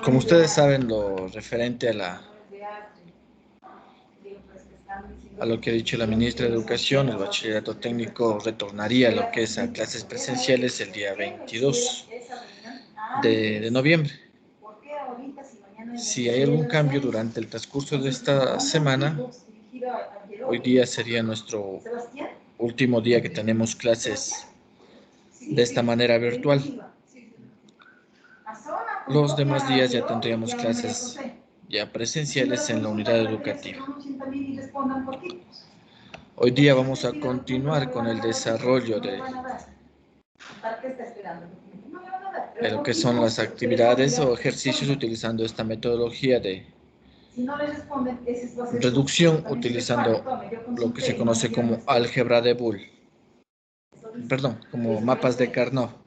Como ustedes saben, lo referente a lo que ha dicho la ministra de Educación, el bachillerato técnico retornaría a lo que es a clases presenciales el día 22 de noviembre. Si hay algún cambio durante el transcurso de esta semana, hoy día sería nuestro último día que tenemos clases de esta manera virtual. Los demás días ya tendríamos clases ya presenciales en la unidad educativa. Hoy día vamos a continuar con el desarrollo de lo que son las actividades o ejercicios utilizando esta metodología de reducción, utilizando lo que se conoce como álgebra de Boole. Perdón, como mapas de Carnot.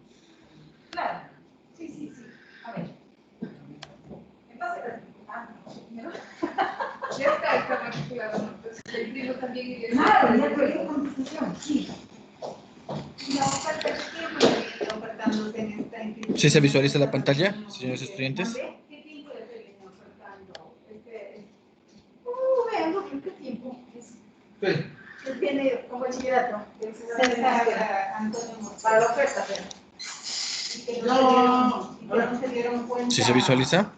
¿Sí se visualiza la pantalla, señores estudiantes? ¿Qué tiempo? Viene como bachillerato. Para la oferta, pero. ¿Sí se visualiza?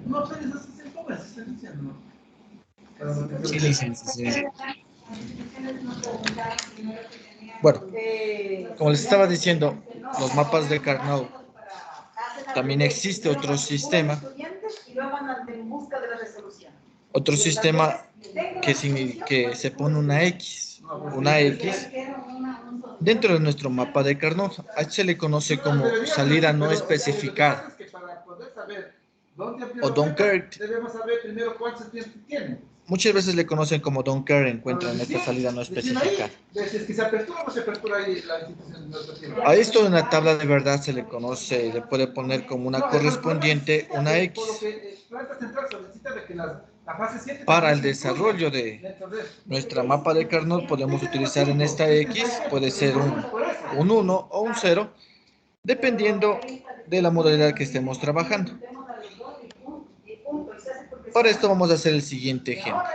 No, pero eso se cobra, se está diciendo. Sí, licencia, sí. Bueno, como les estaba diciendo, los mapas de Carnot, también existe otro sistema que se pone una X dentro de nuestro mapa de Carnot. A esto se le conoce como salida no especificada o don't care. Debemos saber primero cuántos estudiantes tienen. Muchas veces le conocen como don't care, encuentran esta salida no especificada. Es que se apertura o no se apertura ahí la institución. A esto en la tabla de verdad se le conoce, le puede poner como una correspondiente una X. Para el desarrollo de nuestra mapa de Carnot podemos utilizar en esta X, puede ser un 1 o un 0, dependiendo de la modalidad que estemos trabajando. Para esto vamos a hacer el siguiente ejemplo.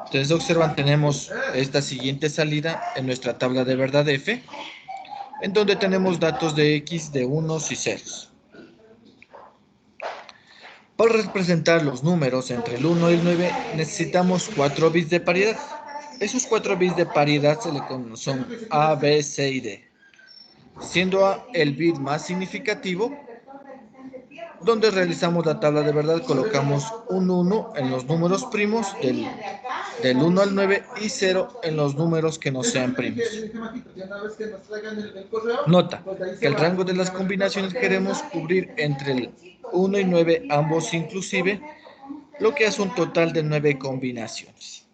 Ustedes observan, tenemos esta siguiente salida en nuestra tabla de verdad F, en donde tenemos datos de X de unos y ceros. Para representar los números entre el 1 y el 9 necesitamos 4 bits de paridad. Esos 4 bits de paridad son A, B, C y D, siendo A el bit más significativo. Donde realizamos la tabla de verdad, colocamos un 1 en los números primos del 1 al 9 y 0 en los números que no sean primos. Nota que el rango de las combinaciones queremos cubrir entre el 1 y 9, ambos inclusive, lo que hace un total de 9 combinaciones.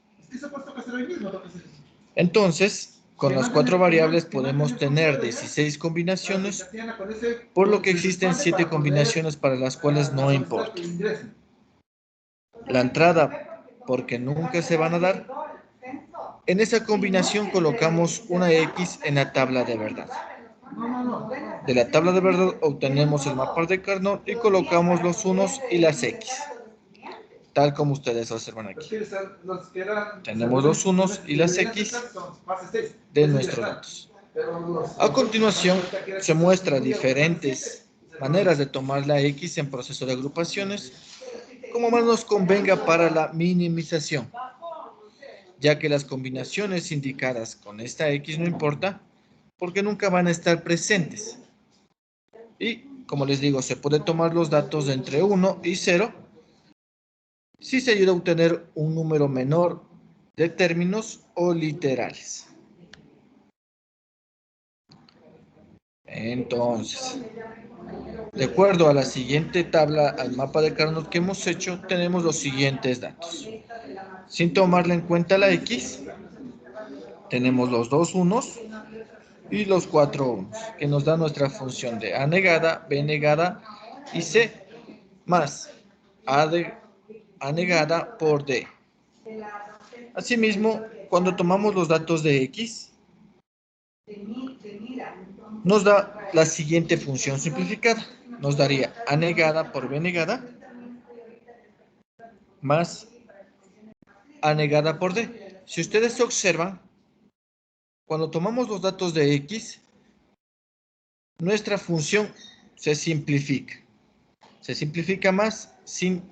Entonces, con las 4 variables podemos tener 16 combinaciones, por lo que existen 7 combinaciones para las cuales no importa. La entrada, porque nunca se van a dar. En esa combinación colocamos una X en la tabla de verdad. De la tabla de verdad obtenemos el mapa de Carnot y colocamos los unos y las X. Tal como ustedes observan aquí. Tenemos los unos y las X de nuestros datos. A continuación, se muestra diferentes maneras de tomar la X en proceso de agrupaciones, como más nos convenga para la minimización, ya que las combinaciones indicadas con esta X no importa, porque nunca van a estar presentes. Y, como les digo, se puede tomar los datos de entre 1 y 0, si se ayuda a obtener un número menor de términos o literales. Entonces, de acuerdo a la siguiente tabla, al mapa de Carnot que hemos hecho, tenemos los siguientes datos. Sin tomarle en cuenta la X, tenemos los 2 unos y los 4 unos, que nos da nuestra función de A negada, B negada y C, más A negada por D. Asimismo, cuando tomamos los datos de X, nos da la siguiente función simplificada. Nos daría A negada por B negada más A negada por D. Si ustedes observan, cuando tomamos los datos de X, nuestra función se simplifica. Se simplifica más sin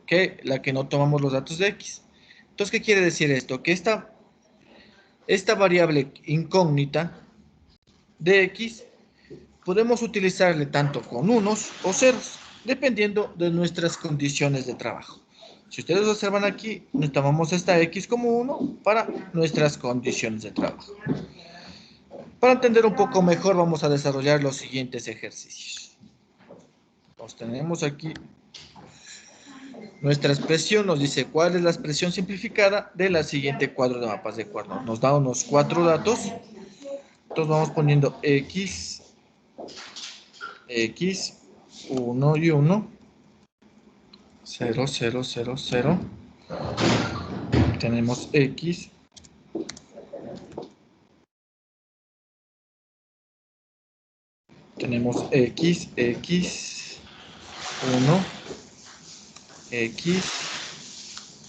que la que no tomamos los datos de X. Entonces, ¿qué quiere decir esto? Que esta variable incógnita de X podemos utilizarle tanto con unos o ceros, dependiendo de nuestras condiciones de trabajo. Si ustedes observan aquí, nos tomamos esta X como 1 para nuestras condiciones de trabajo. Para entender un poco mejor, vamos a desarrollar los siguientes ejercicios. Los tenemos aquí. Nuestra expresión nos dice cuál es la expresión simplificada de la siguiente cuadro de mapas de cuernos. Nos da unos 4 datos. Entonces vamos poniendo X, 1 y 1, 0, 0, 0, 0. Tenemos X. Tenemos X, 1, X,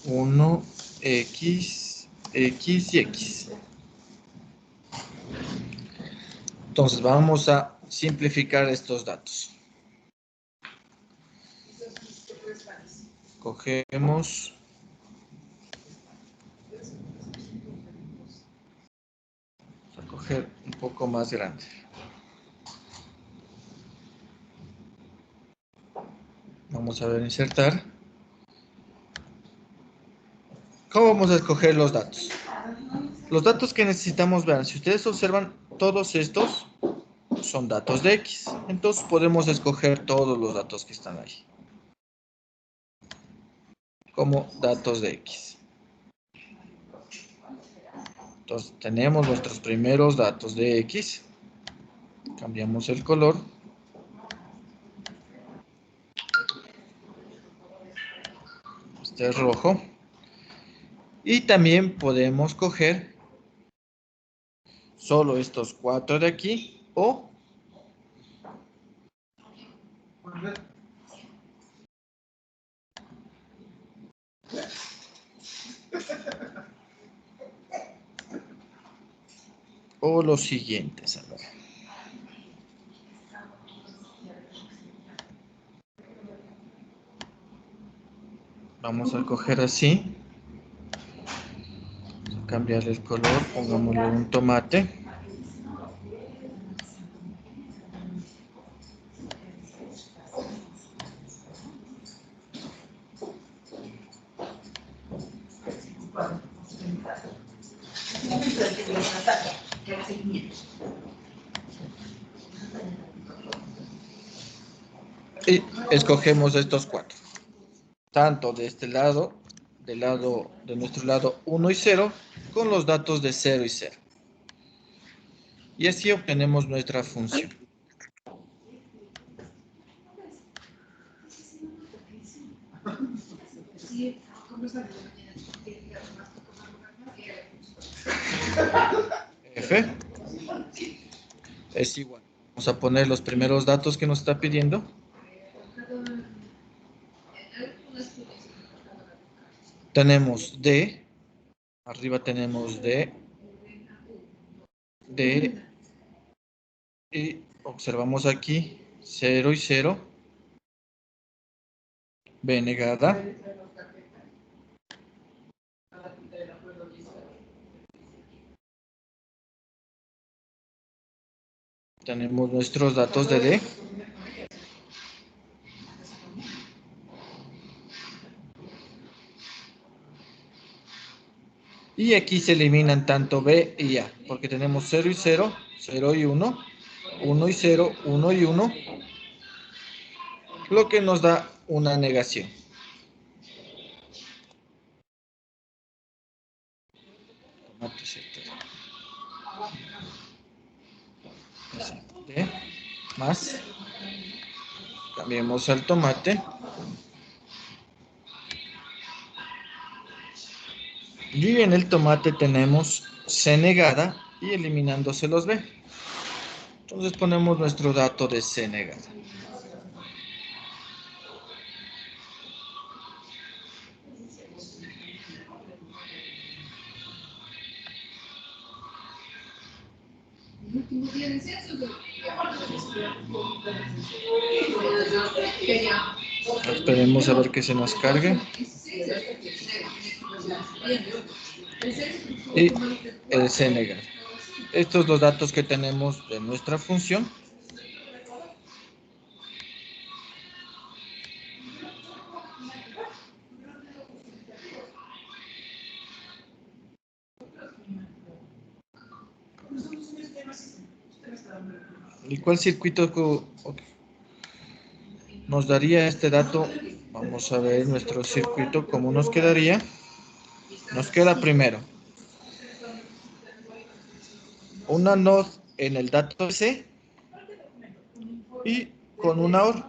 1, X y X. Entonces vamos a simplificar estos datos. Cogemos. Vamos a coger un poco más grande. Vamos a ver, insertar. ¿Cómo vamos a escoger los datos? Los datos que necesitamos ver, si ustedes observan, todos estos son datos de X. Entonces podemos escoger todos los datos que están ahí como datos de X. Entonces tenemos nuestros primeros datos de X. Cambiamos el color. Este es rojo. Y también podemos coger solo estos 4 de aquí o los siguientes. A ver. Vamos a coger así. Vamos a cambiarle el color. Pongámosle un tomate. Y escogemos estos 4. Tanto de este lado, de nuestro lado 1 y 0, con los datos de 0 y 0. Y así obtenemos nuestra función. F es igual. Vamos a poner los primeros datos que nos está pidiendo. Tenemos D. Arriba tenemos D. Y observamos aquí 0 y 0. B negada. Tenemos nuestros datos de D. Y aquí se eliminan tanto B y A, porque tenemos 0 y 0, 0 y 1, 1 y 0, 1 y 1, lo que nos da una negación. D más, cambiemos al tomate. Y en el tomate tenemos C negada y eliminándose los B. Entonces ponemos nuestro dato de C negada. El último día de censo, Esperemos a ver que se nos cargue. Y el C negado. Estos son los datos que tenemos de nuestra función. ¿Y cuál circuito nos daría este dato? Vamos a ver nuestro circuito, cómo nos quedaría. Nos queda primero una NOD en el dato C y con una OR.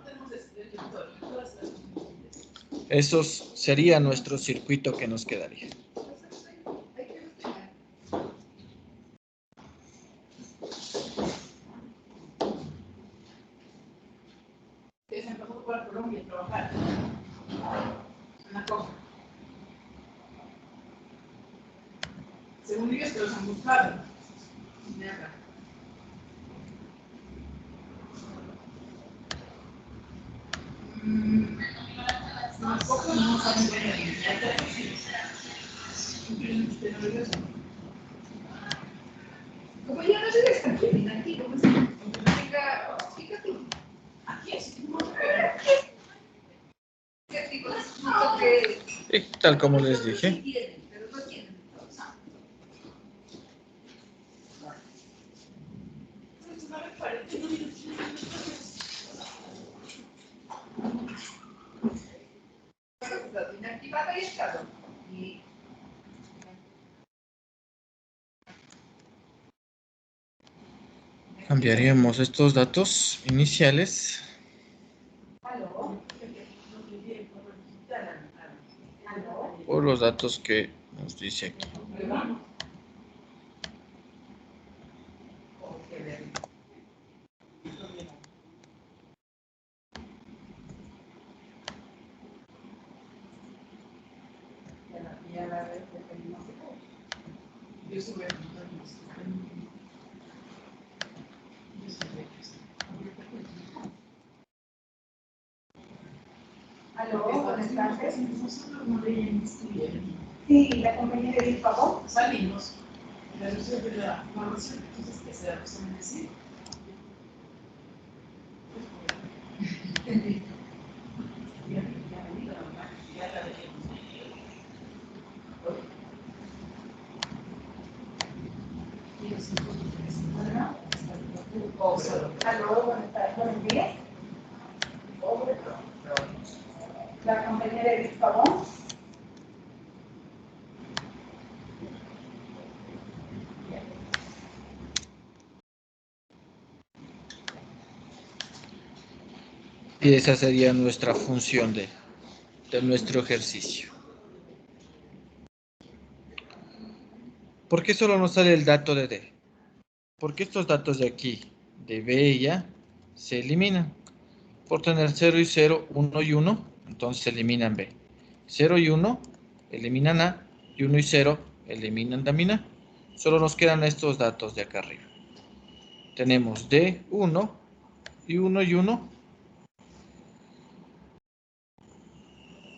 Eso sería nuestro circuito que nos quedaría. Según ellos que los han buscado. Tampoco no saben ver. Como ya no se descansen aquí, como si venga, fíjate, aquí es Y tal como les dije. pero no tienen. Inactivada y estado. Cambiaríamos estos datos iniciales por los datos que nos dice aquí. Aló, buenas tardes. Sí, la compañera de favor. Salimos. La luz de la formación, entonces, ¿qué se da? ¿Qué se me decir? Aló, buenas tardes. Buenos días. La compañera de favor. Y esa sería nuestra función de nuestro ejercicio. ¿Por qué solo nos sale el dato de D? Porque estos datos de aquí, de B y A, se eliminan. Por tener 0 y 0, 1 y 1, entonces se eliminan B. 0 y 1 eliminan A, y 1 y 0 eliminan también A. Solo nos quedan estos datos de acá arriba. Tenemos D1 y 1 y 1,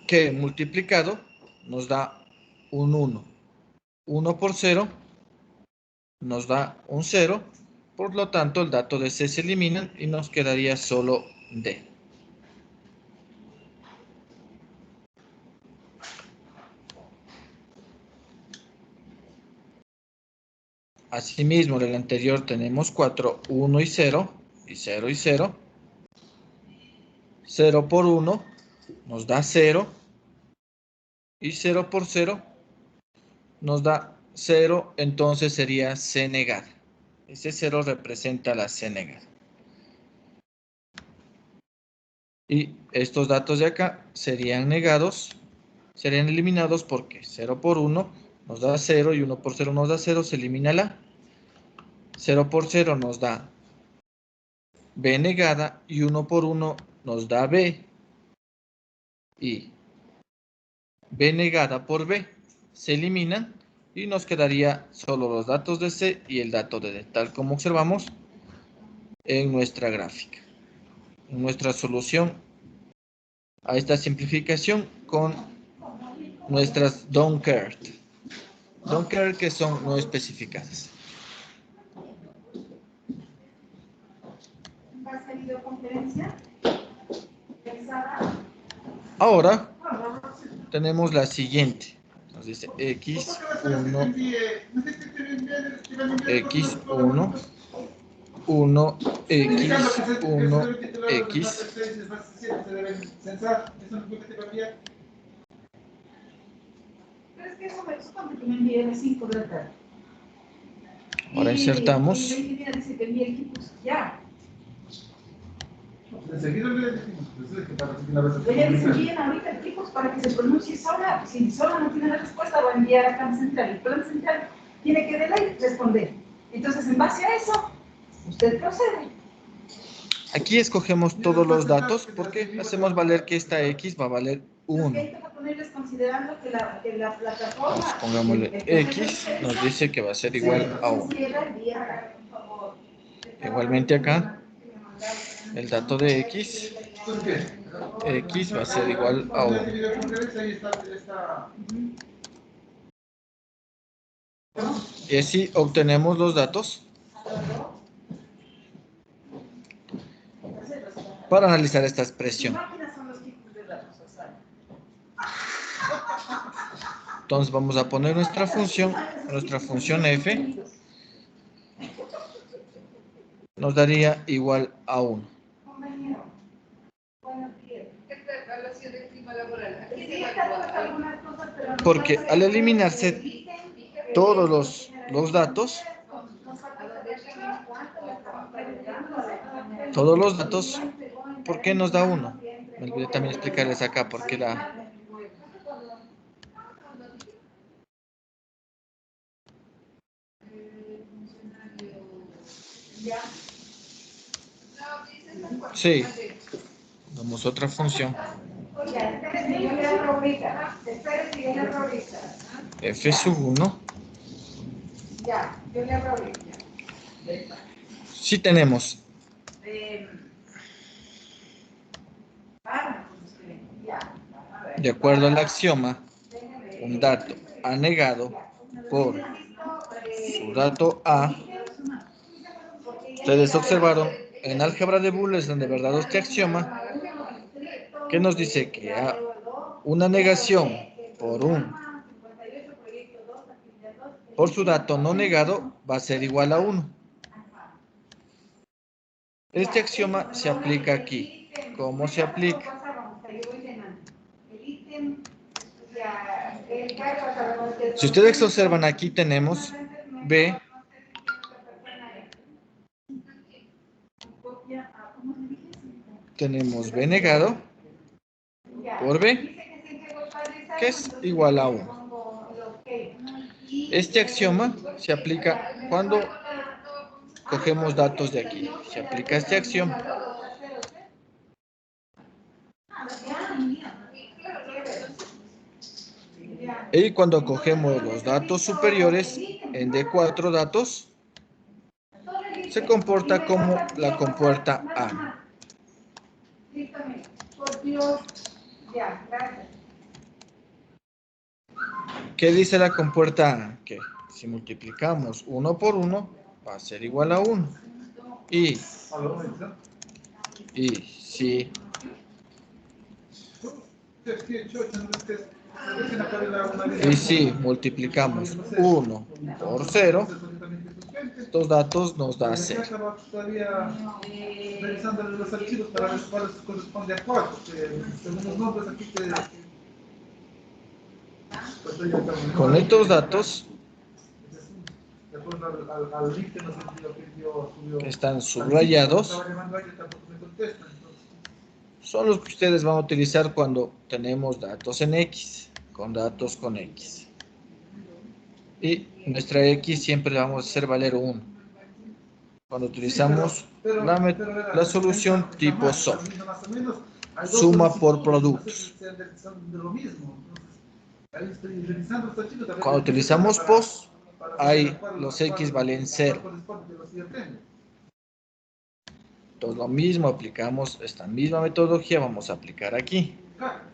que multiplicado nos da un 1. 1 por 0 nos da un 0, por lo tanto el dato de C se elimina y nos quedaría solo D. Asimismo, en el anterior tenemos 4, 1 y 0, y 0 y 0. 0 por 1 nos da 0, y 0 por 0 nos da 0, entonces sería C negada. Ese 0 representa la C negada. Y estos datos de acá serían negados, serían eliminados porque 0 por 1 nos da 0 y 1 por 0 nos da 0, se elimina la. 0 por 0 nos da B negada y 1 por 1 nos da B. Y B negada por B se eliminan y nos quedaría solo los datos de C y el dato de D, tal como observamos en nuestra gráfica. En nuestra solución a esta simplificación con nuestras don't care. Don't care que son no especificadas. Va a ser videoconferencia realizada. Ahora tenemos la siguiente. Nos dice x1, x1, 1, x1, x. Pero es que eso me envié a las 5 de la tarde. Ahora insertamos. Y la ingeniera dice que envíe equipos ya. Enseguida le decimos, pues, que para que la vez Ella dice, envíen ahorita equipos para que se pronuncie sola. Si sola no tiene la respuesta, va a enviar a Plan Central. El Plan Central tiene que de ley responder. Entonces, en base a eso, usted procede. Aquí escogemos todos los datos porque hacemos valer que esta X va a valer 1. Entonces, hay que ponerles considerando que la plataforma... Entonces, pongámosle X, nos dice que va a ser igual a 1. Igualmente acá, el dato de X, X va a ser igual a 1. Y así obtenemos los datos para analizar esta expresión. Entonces vamos a poner nuestra función f nos daría igual a 1. Porque al eliminarse todos los datos, ¿por qué nos da 1? Me olvidé también explicarles acá por qué da. Sí, damos otra función. F sub 1. Si tenemos de acuerdo al axioma un dato A negado por su dato A, ustedes observaron en álgebra de Boole es donde verdad este axioma que nos dice que una negación por su dato no negado va a ser igual a 1. Este axioma se aplica aquí. ¿Cómo se aplica? Si ustedes observan aquí tenemos B negado por B, que es igual a 1. Este axioma se aplica cuando cogemos datos de aquí. Se aplica este axioma. Y cuando cogemos los datos superiores en D4 datos, se comporta como la compuerta A. ¿Qué dice la compuerta A? Que si multiplicamos 1 por 1 va a ser igual a 1. Y si multiplicamos 1 por 0, estos datos nos da 0. Revisando los archivos para ver cuáles corresponde a 4, según los nombres aquí que... Con estos datos están subrayados. Son los que ustedes van a utilizar cuando tenemos datos en X, con datos con X. Y nuestra X siempre la vamos a hacer valer 1. Cuando utilizamos la solución tipo SOP. Más o menos, hay dos Suma por solicitudes, productos. no sé si son de lo mismo. Entonces, ahí estoy revisando estos chicos, también Cuando utilizamos para- POS, para ahí saber cuál- los cuál- X valen cuál 0. corresponde, que los yo tengo. Entonces lo mismo, aplicamos esta misma metodología, vamos a aplicar aquí. Claro,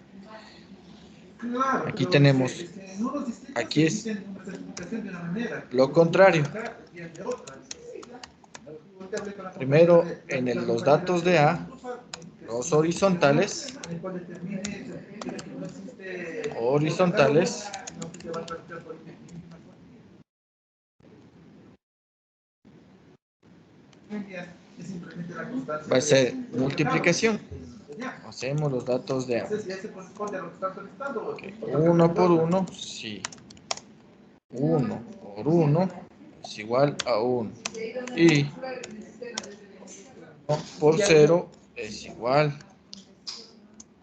Aquí pero tenemos, es que en unos distritos aquí se es emiten una certificación de una manera, lo contrario. acá y de otra. Primero, en los datos de A, los horizontales, horizontales, va a ser multiplicación. Hacemos los datos de A. 1 por 1, sí. 1 por 1 es igual a 1. Y 1 por 0 es igual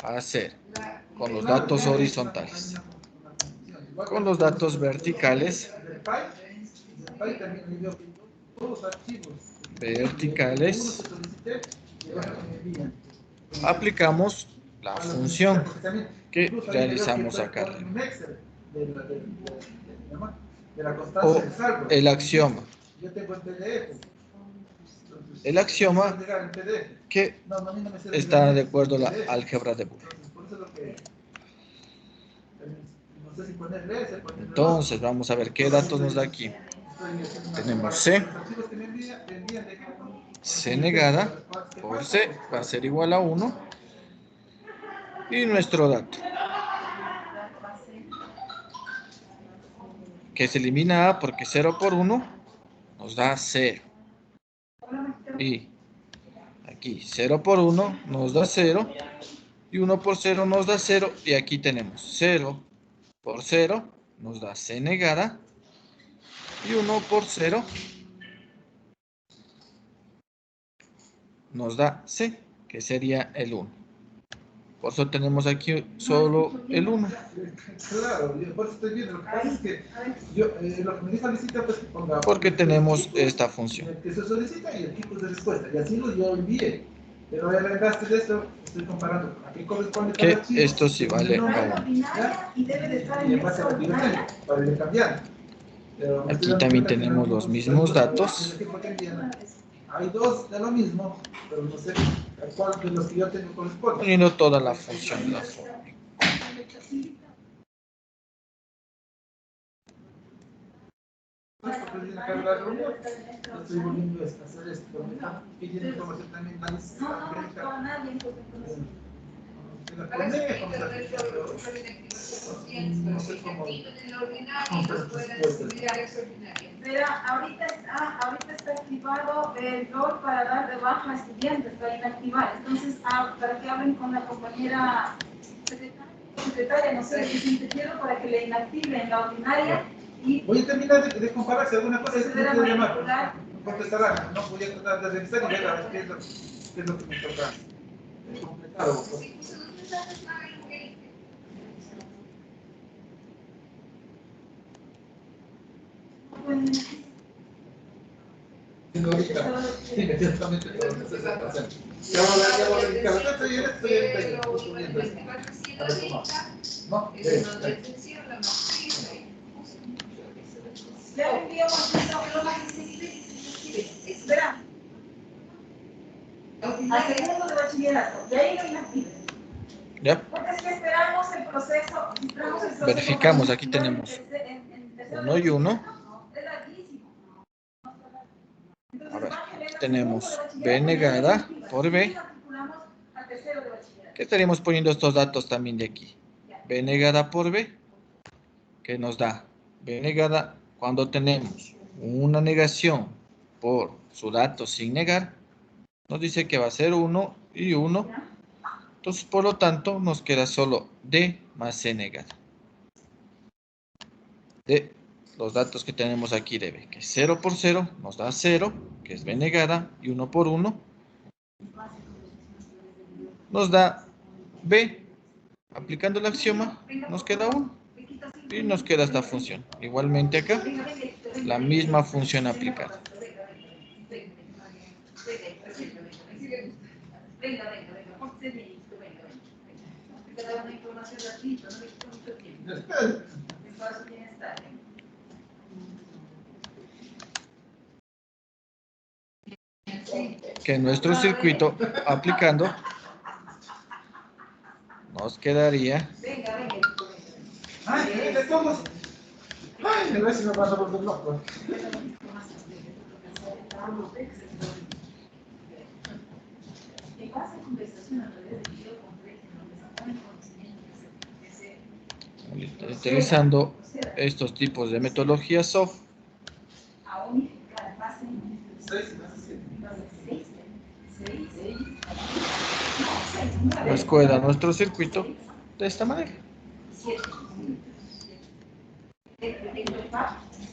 a 0. Con los datos horizontales. Con los datos verticales. Aplicamos la función que realizamos acá. O el axioma. El axioma que está de acuerdo a la álgebra de Boole. Entonces, vamos a ver qué datos nos da aquí. Tenemos C. C negada por C va a ser igual a 1. Y nuestro dato, que se elimina A porque 0 por 1 nos da 0. Y aquí 0 por 1 nos da 0. Y 1 por 0 nos da 0. Y aquí tenemos 0 por 0 nos da C negada. Y 1 por 0 nos da C, que sería el 1. Por eso tenemos aquí solo el 1. Claro, por eso estoy viendo. Lo que pasa es que yo, lo que me dijo Licita, pues que ponga. Porque tenemos esta función. El que se solicita y el tipo de respuesta. Y así lo yo envié. Pero ahora en base de esto, estoy comparando a qué corresponde Que cada archivo. esto sí vale a 1. Y debe de estar Y en en base a lo que yo eso. tengo, para ir cambiando. Pero me estoy Aquí dando también cuenta que tenemos no- los mismos datos. el tipo que envían, hay dos de lo mismo, pero no sé a cuál de los que yo tengo corresponde. Poniendo toda la función de la forma. Porque viene acá la reunión, estoy volviendo a hacer esto. Y tiene información también análisis numérica. La poner, como la no sé cómo. Pero ahorita está activado el rol para dar de baja a estudiantes, para inactivar. Entonces, para que hablen con la compañera secretaria, no sé, si te quiero para que le inactiven la ordinaria. Y voy a terminar de comparar si alguna cosa es que quiero llamar. manipular. Contestará, no voy a tratar de revisar y ver a ver qué es lo que me toca completar. Ahorita, sí, exactamente todo lo que se está haciendo. Ya voy a verificar. Estoy justo viendo esto. A ver cómo. No, Ya enviamos nuestro espera. A segundo de bachillerato, y ahí lo inactiven. ¿Ya? Porque es que esperamos el proceso. Verificamos, aquí tenemos 1 y 1. Es larguísimo. A ver, tenemos B negada por B. ¿Qué estaríamos poniendo estos datos también de aquí? B negada por B, que nos da B negada cuando tenemos una negación por su dato sin negar, nos dice que va a ser 1 y 1. Entonces, por lo tanto, nos queda solo D más C negada. De los datos que tenemos aquí de B, que 0 por 0 nos da 0, que es B negada, y 1 por 1 nos da B. Aplicando el axioma, nos queda 1. Y nos queda esta función. Igualmente acá, la misma función aplicada. Sí le gusta. Venga, póngase listo, venga. Hay que dar una información rapidito, no le quito mucho tiempo. Espacio bienestar. Que nuestro circuito aplicando nos quedaría Venga. Ay, ¿qué tomas? Ay, a ver si me pasa por el loco. En base a conversación a través de videoconferencia, donde se pone conocimiento que se utilizando estos tipos de metodologías soft. a unificar en base Seis, más siete. Nos queda nuestro circuito de esta manera.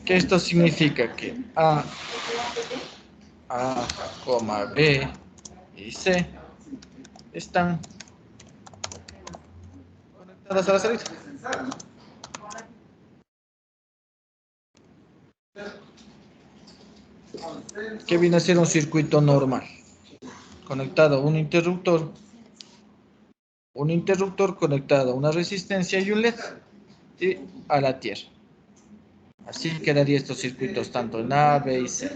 Que esto significa que A, B y C están conectadas a la salida. Que viene a ser un circuito normal, conectado a un interruptor conectado a una resistencia y un LED y a la tierra. Así quedarían estos circuitos tanto en A, B y C.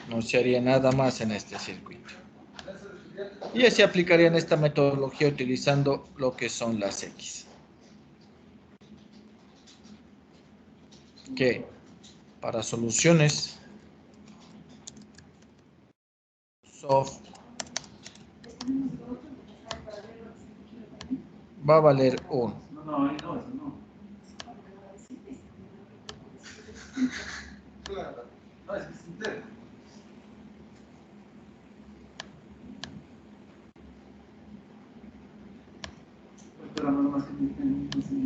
No se haría nada más en este circuito. Y así aplicarían esta metodología utilizando lo que son las X. Que para soluciones soft va a valer 1. No, eso no. Claro. No, es que es interno.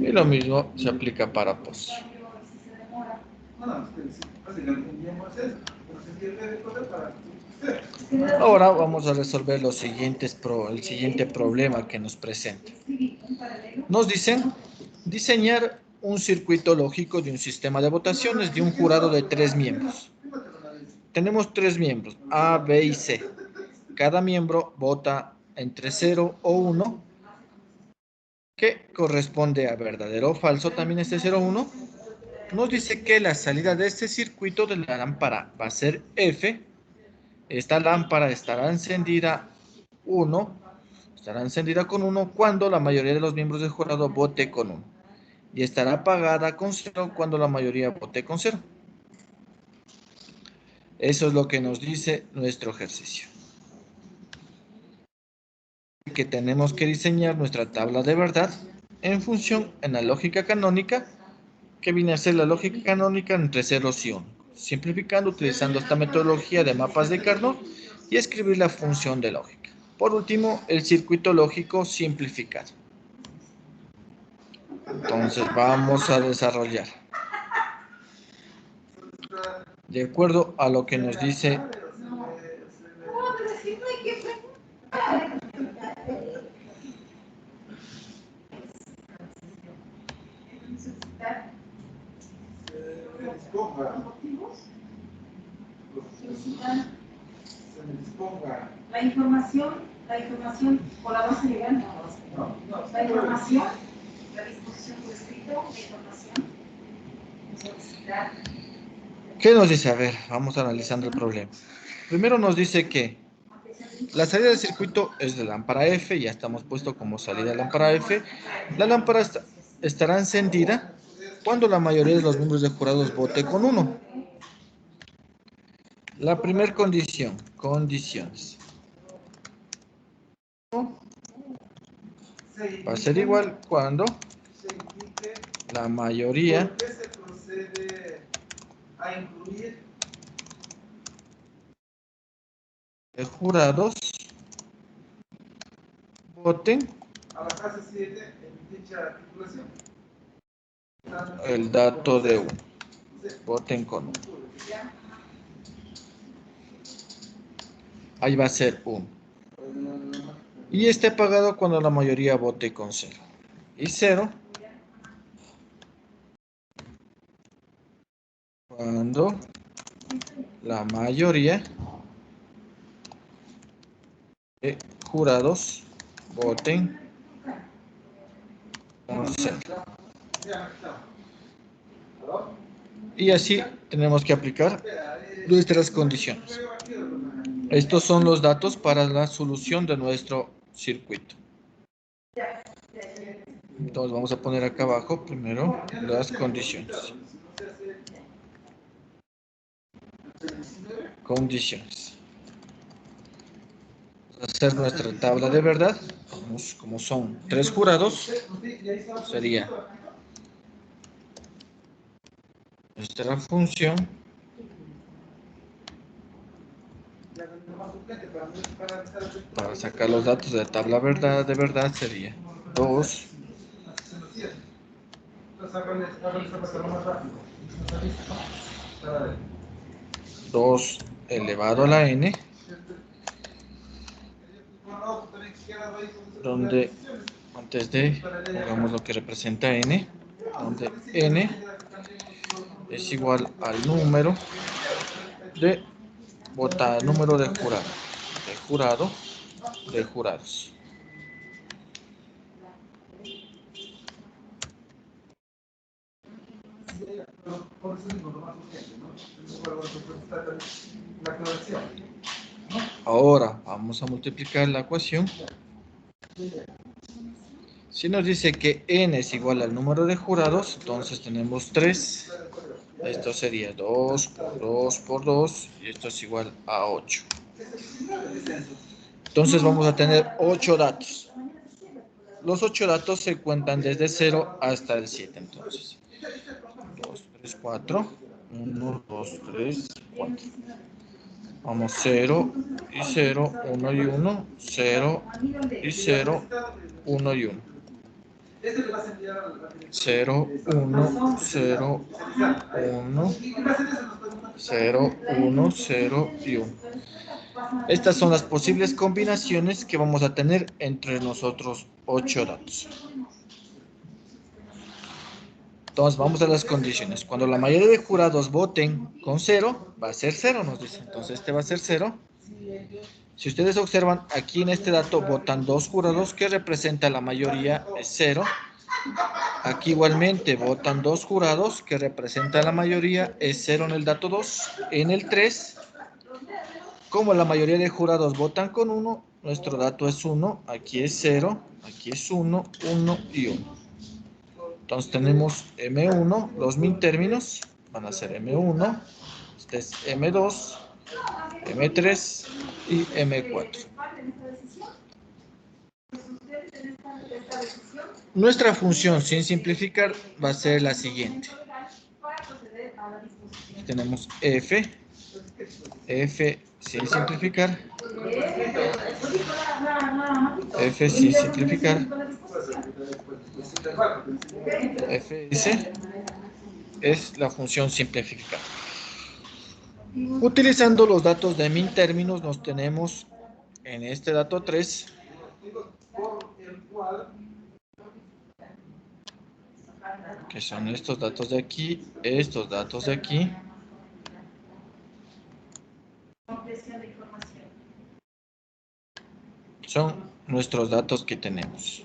Y lo mismo se aplica para POS. Ahora vamos a resolver el siguiente problema que nos presenta. Nos dicen diseñar un circuito lógico de un sistema de votaciones de un jurado de 3 miembros. Tenemos 3 miembros, A, B y C. Cada miembro vota entre 0 o 1, que corresponde a verdadero o falso, también este 0 o 1. Nos dice que la salida de este circuito de la lámpara va a ser F. Esta lámpara estará encendida con 1 cuando la mayoría de los miembros del jurado vote con 1. Y estará apagada con 0 cuando la mayoría vote con 0. Eso es lo que nos dice nuestro ejercicio. Que tenemos que diseñar nuestra tabla de verdad en función en la lógica canónica, que viene a ser la lógica canónica entre ceros y 1. Simplificando, utilizando esta metodología de mapas de Carnot y escribir la función de lógica. Por último, el circuito lógico simplificado. Entonces vamos a desarrollar. De acuerdo a lo que nos dice la información por la base legal, la información, la disposición por escrito, la información. ¿Qué nos dice? A ver, vamos analizando el problema. Primero nos dice que la salida del circuito es de lámpara F, ya estamos puesto como salida lámpara F. La lámpara estará encendida cuando la mayoría de los miembros de jurados vote con 1. La primera condición, condiciones. Va a ser igual cuando la mayoría ¿Por qué se procede a incluir de jurados voten a la fase 7 en dicha articulación? el dato de 1? Voten con 1. Ahí va a ser 1. Y esté apagado cuando la mayoría vote con 0. Y 0 Cuando la mayoría de jurados voten con cero. Y así tenemos que aplicar nuestras condiciones. Estos son los datos para la solución de nuestro circuito. Entonces vamos a poner acá abajo primero las condiciones. Condiciones. Vamos a hacer nuestra tabla de verdad. Como son 3 jurados, sería nuestra función para sacar los datos de la tabla de verdad sería 2 elevado a la n, donde antes de pongamos lo que representa n, donde n es igual al número de número de jurados. Ahora vamos a multiplicar la ecuación. Si nos dice que n es igual al número de jurados, entonces tenemos 3. Esto sería 2 por 2 por 2 y esto es igual a 8. Entonces vamos a tener 8 datos. Los 8 datos se cuentan desde 0 hasta el 7. Entonces, 2, 3, 4. 1, 2, 3, 4. Vamos 0 y 0, 1 y 1, 0 y 0, 1 y 1. 0, 1, 0, 1, 0, 1, 0 y 1. Estas son las posibles combinaciones que vamos a tener entre nosotros 8 datos. Entonces vamos a las condiciones. Cuando la mayoría de jurados voten con 0, va a ser 0, nos dice. Entonces este va a ser 0. Si ustedes observan, aquí en este dato votan 2 jurados, que representa la mayoría, es 0. Aquí igualmente votan 2 jurados, que representa la mayoría, es 0 en el dato 2. En el 3, como la mayoría de jurados votan con 1, nuestro dato es 1, aquí es 0, aquí es 1, 1 y 1. Entonces tenemos M1, los min términos van a ser M1, este es M2, M3 y M4. Nuestra función sin simplificar va a ser la siguiente. Aquí tenemos F sin simplificar, F sin simplificar, Fs es la función simplificar. Utilizando los datos de min términos nos tenemos en este dato 3 que son estos datos de aquí, estos datos de aquí. Son nuestros datos que tenemos.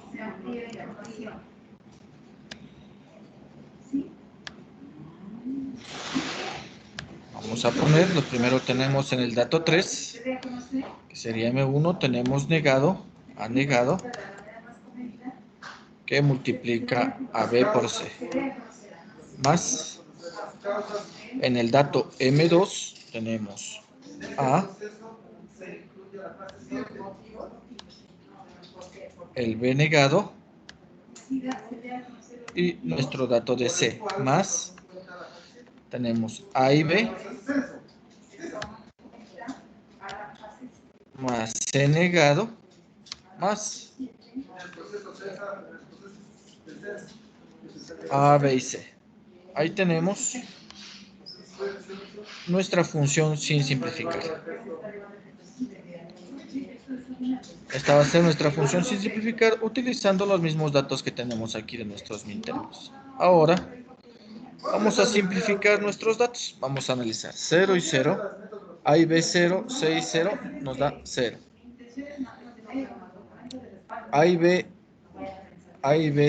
Vamos a poner, lo primero tenemos en el dato 3, que sería M1, tenemos negado, A negado, que multiplica a B por C. Más, en el dato M2 tenemos A, el B negado y nuestro dato de C, más tenemos A y B, más C negado, más A, B y C. Ahí tenemos nuestra función sin simplificar. Esta va a ser nuestra función sin simplificar utilizando los mismos datos que tenemos aquí de nuestros min términos. Ahora Vamos a simplificar nuestros datos. Vamos a analizar 0 y 0. A y B 0, C y 0 nos da 0. A y B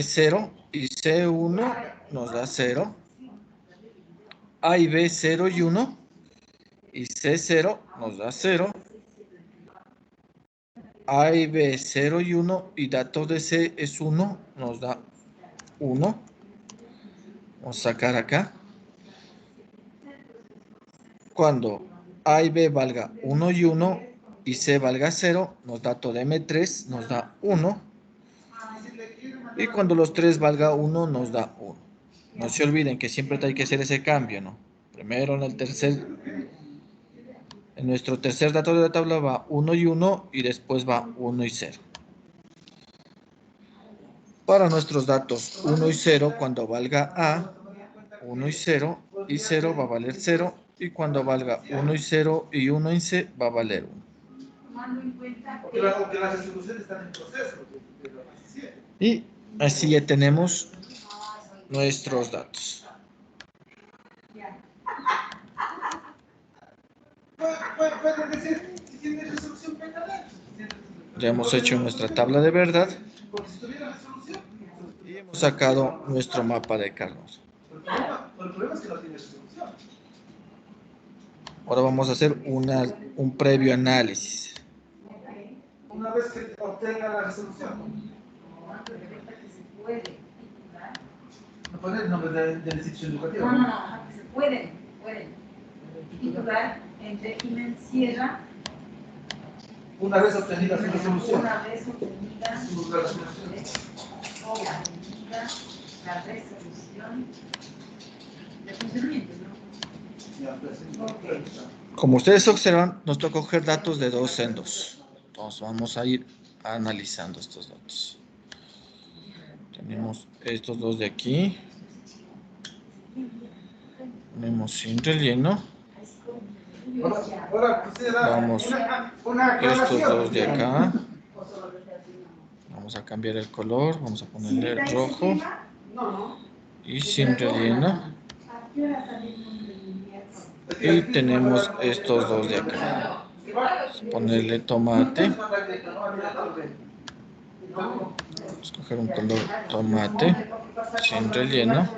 0 y C 1 nos da 0. A y B 0 y 1 y C 0 nos da 0. A y B 0 y 1 y dato de C es 1, nos da 1. Vamos a sacar acá. Cuando A y B valga 1 y 1 y C valga 0, nos da todo M3, nos da 1. Y cuando los 3 valga 1, nos da 1. No se olviden que siempre hay que hacer ese cambio, ¿no? Primero en nuestro tercer dato de la tabla va 1 y 1 y después va 1 y 0. Para nuestros datos 1 y 0, cuando valga A, 1 y 0, y 0 va a valer 0, y cuando valga 1 y 0 y 1 y C va a valer 1. Tomando en cuenta Porque las resoluciones están en proceso. Y así ya tenemos nuestros datos. Pueden decir si tiene resolución penal. Ya hemos hecho nuestra tabla de verdad Porque si tuviera resolución. y hemos sacado nuestro mapa de Carnot. El problema es que no tiene resolución. Ahora vamos a hacer un previo análisis. Una vez que obtenga la resolución. No poner el nombre de la institución educativa. No, se pueden titular en régimen sierra. Una vez obtenida su resolución. Una vez obtenida Su resolución. la resolución de funcionamiento, ¿no? Como ustedes observan, nos toca coger datos de dos en dos. Entonces vamos a ir analizando estos datos. Tenemos estos dos de aquí. Tenemos sin relleno. Vamos estos dos de acá. Vamos a cambiar el color. Vamos a ponerle rojo. Y sin relleno. Y tenemos estos dos de acá. Vamos a ponerle tomate. Vamos a escoger un color tomate. Sin relleno.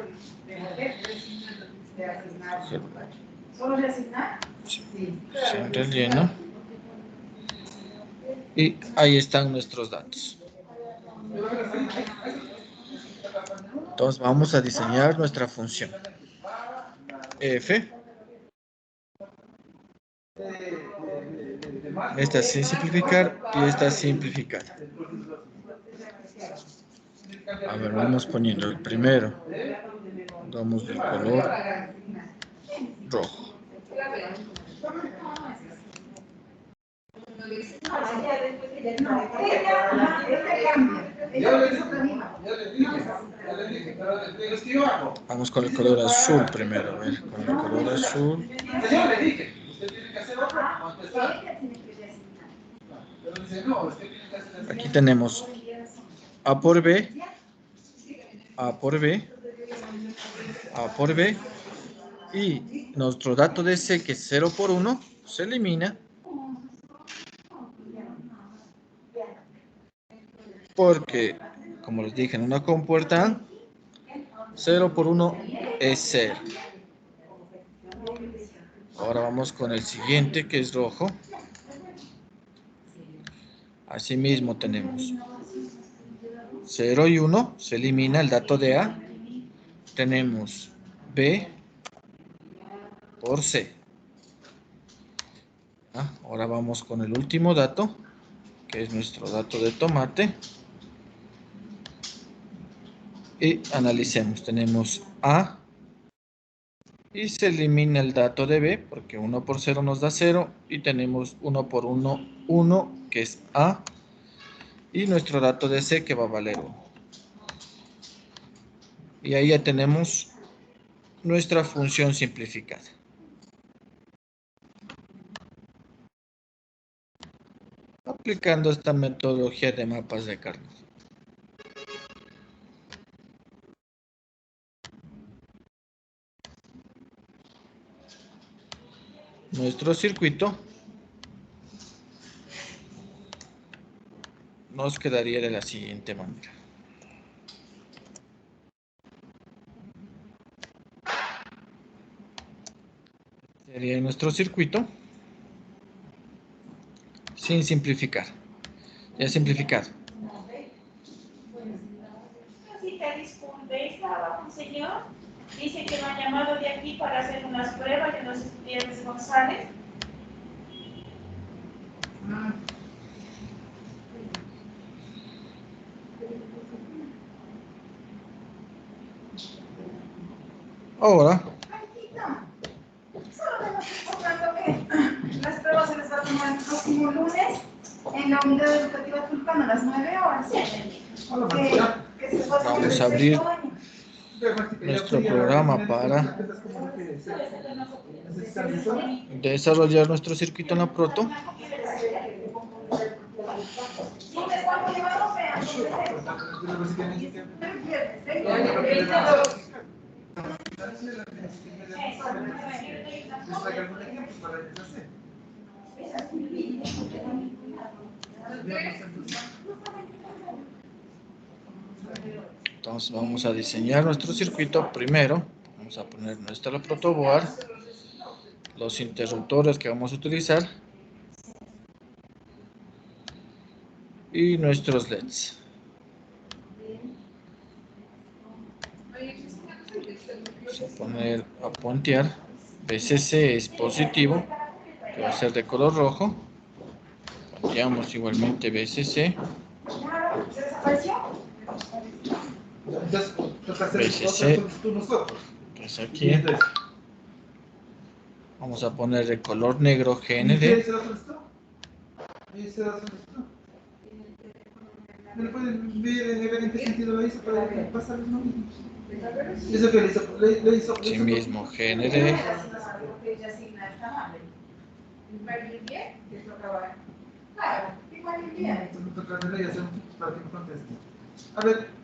¿Solo reasignar? Sin relleno. Y ahí están nuestros datos. Entonces vamos a diseñar nuestra función. F. Esta sin simplificar y esta simplificada. A ver, vamos poniendo el primero. Damos el color rojo. Vamos con el color azul primero. A ver, con el color azul. Yo le dije, usted tiene que hacer otro para empezar. Pero dice, no, usted tiene que hacer Aquí tenemos A por B, A por B, A por B, y nuestro dato de C, que es 0 por 1, se elimina porque, como les dije en una compuerta, 0 por 1 es 0. Ahora vamos con el siguiente, que es rojo. Asimismo tenemos 0 y 1, se elimina el dato de A. Tenemos B por C. Ahora vamos con el último dato, que es nuestro dato de tomate. Y analicemos. Tenemos A y se elimina el dato de B, porque 1 por 0 nos da 0. Y tenemos 1 por 1, 1, que es A. Y nuestro dato de C, que va a valer 1. Y ahí ya tenemos nuestra función simplificada. Aplicando esta metodología de mapas de Carnot. nuestro circuito nos quedaría de la siguiente manera. Sería nuestro circuito sin simplificar. Ya simplificado. Sí, te disculpe, estaba un señor, dice que me ha llamado de aquí para hacer unas pruebas de los estudiantes González. Ahora, Solo tenemos que recordando que las pruebas se les va a tomar el próximo lunes en la unidad educativa Tulcán a las 9 horas. Que se va a hacer vamos el a abrir sexto año. nuestro programa para desarrollar nuestro circuito en la proto. Lunes, ¿cuánto llevamos? Entonces vamos a diseñar nuestro circuito primero. Vamos a poner nuestra protoboard, los interruptores que vamos a utilizar y nuestros LEDs. Vamos a poner a puntear. BCC es positivo, que va a ser de color rojo. Punteamos igualmente BCC. BCC, pues aquí vamos a poner de color negro GND. ¿Me lo pueden ver en qué sentido lo hizo para pasarles lo mismo? Eso que le hizo. Sí mismo, GND. A ver.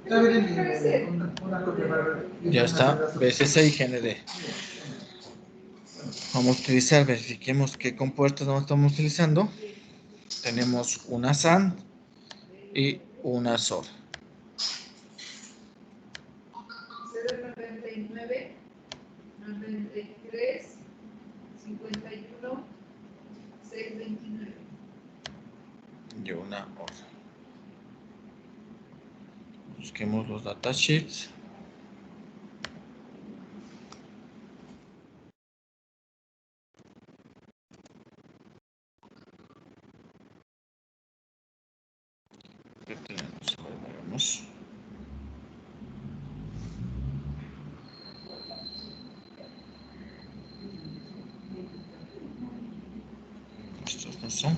A ver, una copia para ver. Ya está, BCC y GND. Vamos a utilizar, verifiquemos qué compuertas no estamos utilizando. Tenemos una SAN y una SOR. 099, 93, 51, 629. Y una OR. Busquemos los datasheets. ¿Qué tenemos? Veamos. Estos no son.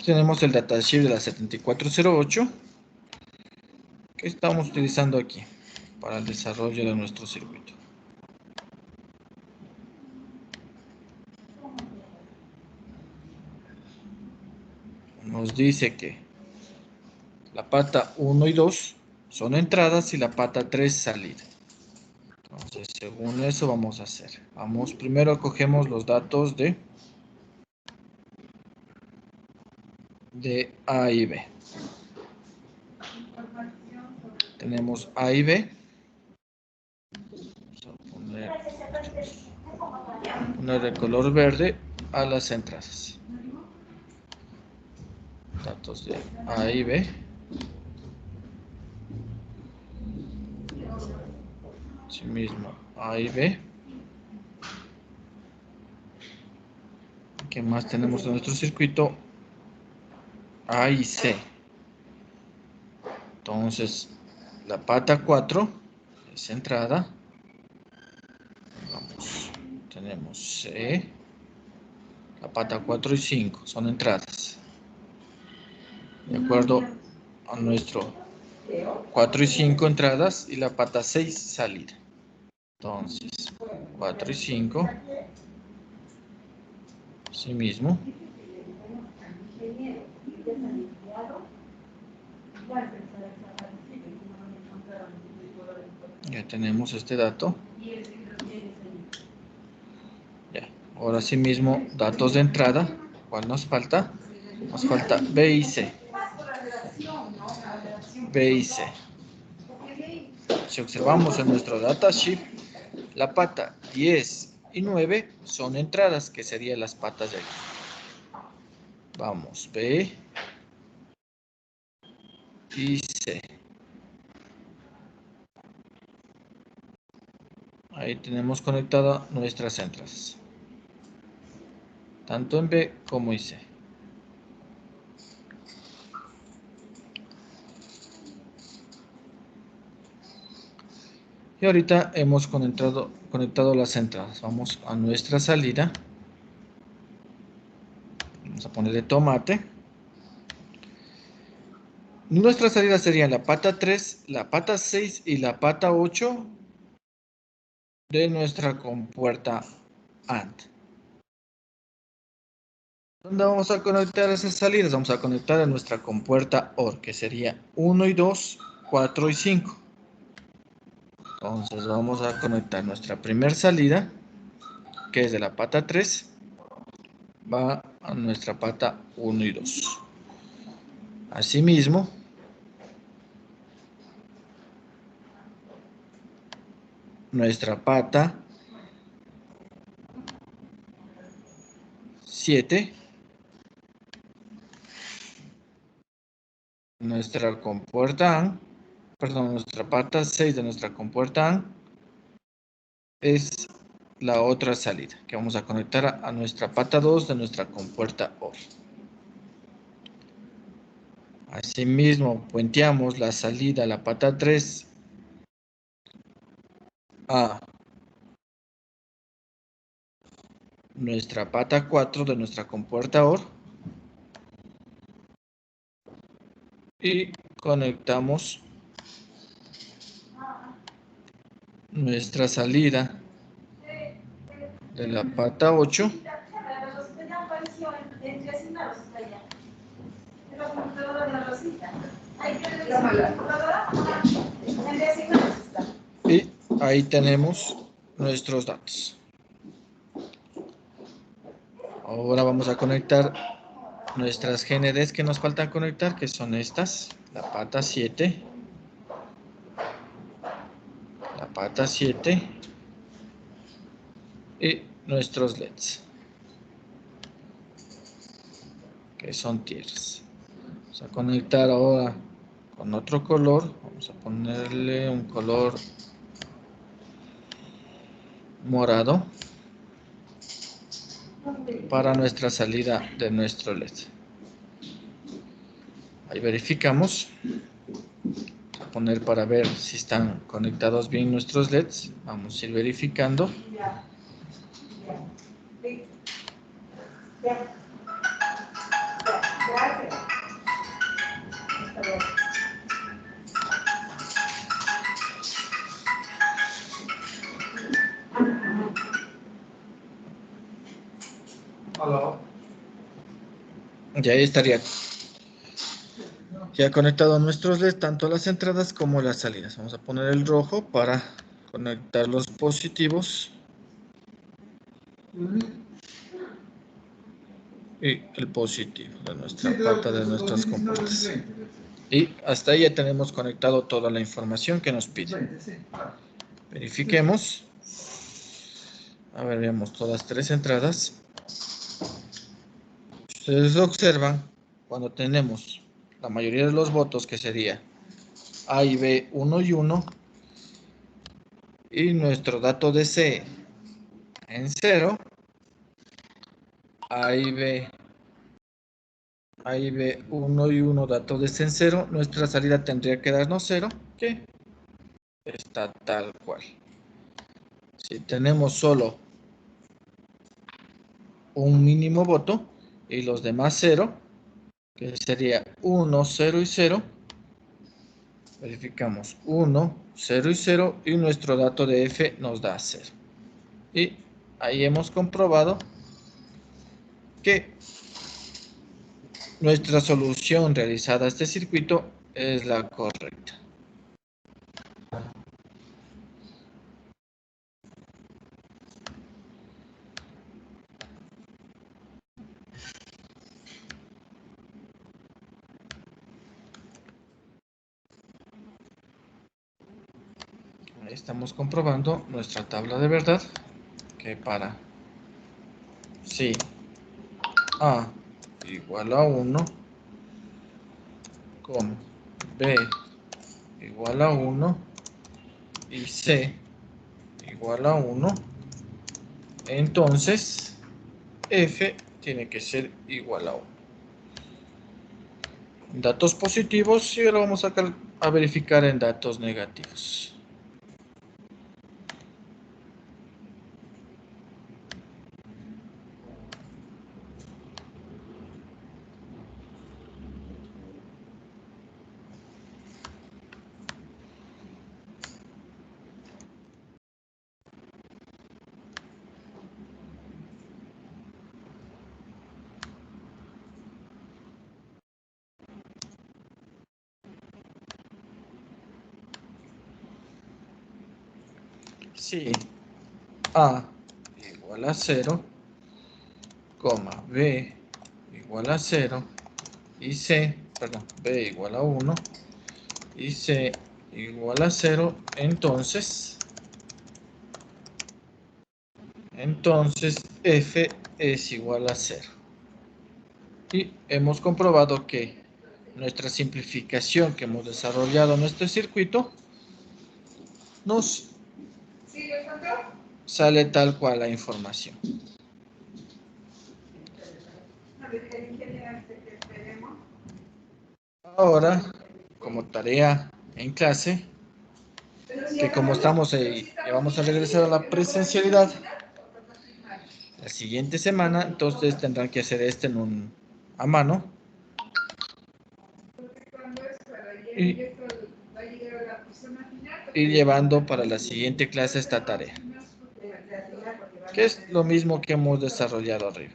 Tenemos el datasheet de la 7408 que estamos utilizando aquí para el desarrollo de nuestro circuito. Nos dice que la pata 1 y 2 son entradas y la pata 3 salida. Entonces, según eso vamos a hacer. Vamos, primero cogemos los datos de A y B. Tenemos A y B. Vamos a poner de color verde a las entradas. Datos de A y B. Sí mismo, A y B. ¿Qué más tenemos en nuestro circuito? A y C. Entonces, la pata 4 es entrada. Vamos, tenemos C. La pata 4 y 5 son entradas. De acuerdo a nuestro 4 y 5 entradas y la pata 6 salida. Entonces, 4 y 5. Así mismo. Ya tenemos este dato. Ya. Ahora sí mismo, datos de entrada. ¿Cuál nos falta? Nos falta B y C. B y C. Si observamos en nuestro datasheet, la pata 10 y 9 son entradas, que serían las patas de aquí. Vamos, B y C. Ahí tenemos conectadas nuestras entradas, tanto en B como en C. Y ahorita hemos conectado las entradas. Vamos a nuestra salida. Vamos a ponerle tomate. Nuestra salida serían la pata 3, la pata 6 y la pata 8 de nuestra compuerta AND. ¿Dónde vamos a conectar esas salidas? Vamos a conectar a nuestra compuerta OR, que sería 1 y 2, 4 y 5. Entonces vamos a conectar nuestra primera salida, que es de la pata 3, va a nuestra pata 1 y 2. Asimismo, nuestra pata 7, nuestra compuerta AND, perdón, nuestra pata 6 de nuestra compuerta AND es la otra salida, que vamos a conectar a nuestra pata 2 de nuestra compuerta OR. Asimismo, puenteamos la salida a la pata 3 a nuestra pata 4 de nuestra compuerta OR y conectamos nuestra salida de la pata 8 y ahí tenemos nuestros datos. Ahora vamos a conectar nuestras GNDs que nos faltan conectar, que son estas, la pata 7, la pata 7 y nuestros LEDs, que son tiers. Vamos a conectar ahora con otro color. Vamos a ponerle un color morado para nuestra salida de nuestro LED. Ahí verificamos. Vamos a poner para ver si están conectados bien nuestros LEDs. Vamos a ir verificando. Y ahí estaría ya conectado a nuestros LEDs, tanto las entradas como las salidas. Vamos a poner el rojo para conectar los positivos y el positivo de nuestra pata de nuestras compuertas. Y hasta ahí ya tenemos conectado toda la información que nos pide. Verifiquemos. A ver, veamos todas tres entradas. Ustedes observan cuando tenemos la mayoría de los votos, que sería A y B 1 y 1, y nuestro dato de C en 0, A y B 1 y 1, dato de C en 0, nuestra salida tendría que darnos 0, que está tal cual. Si tenemos solo un mínimo voto y los demás 0, que sería 1, 0 y 0, Verificamos 1, 0 y 0 y nuestro dato de f nos da 0. Y ahí hemos comprobado que nuestra solución realizada a este circuito es la correcta. Ahí estamos comprobando nuestra tabla de verdad, que para si A igual a 1, con B igual a 1 y C igual a 1, entonces F tiene que ser igual a 1. Datos positivos y ahora vamos a verificar en datos negativos. Si A igual a 0, B igual a 0 y B igual a 1 y C igual a 0, entonces F es igual a 0. Y hemos comprobado que nuestra simplificación que hemos desarrollado en este circuito nos sale tal cual la información. Ahora, como tarea en clase, que como estamos ahí, ya vamos a regresar a la presencialidad la siguiente semana, entonces tendrán que hacer a mano. Y ir llevando para la siguiente clase esta tarea, que es lo mismo que hemos desarrollado arriba.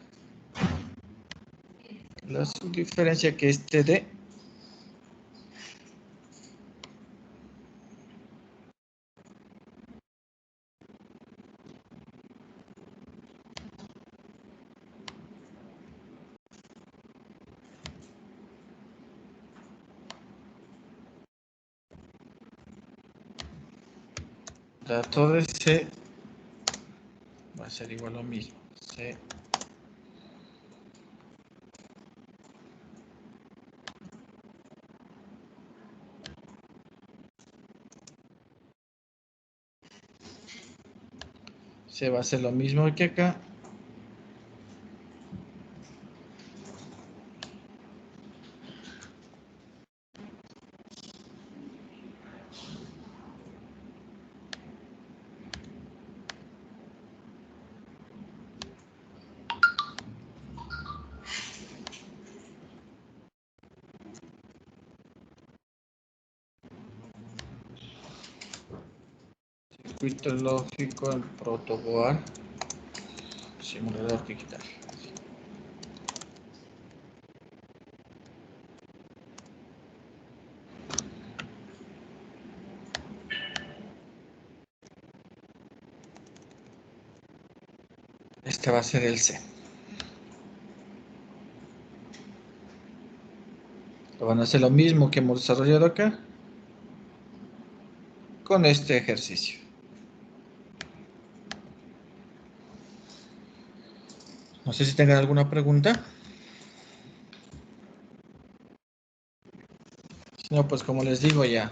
La diferencia que este de dato de C va a ser igual a lo mismo. C va a ser lo mismo que acá. Circuito lógico en protoboard, simulador digital. Este va a ser el C. Van a hacer lo mismo que hemos desarrollado acá con este ejercicio. No sé si tengan alguna pregunta. Si no, pues como les digo ya,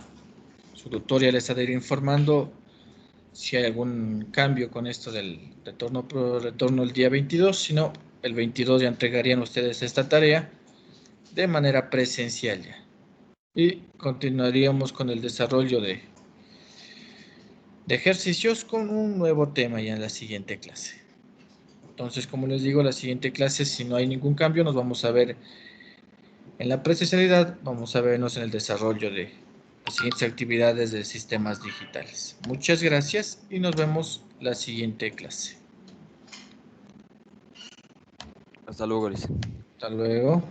su tutor ya les ha de ir informando si hay algún cambio con esto del retorno el día 22. Si no, el 22 ya entregarían ustedes esta tarea de manera presencial ya. Y continuaríamos con el desarrollo de ejercicios con un nuevo tema ya en la siguiente clase. Entonces, como les digo, la siguiente clase, si no hay ningún cambio, nos vamos a ver en la presencialidad, vamos a vernos en el desarrollo de las siguientes actividades de sistemas digitales. Muchas gracias y nos vemos la siguiente clase. Hasta luego, Liz. Hasta luego.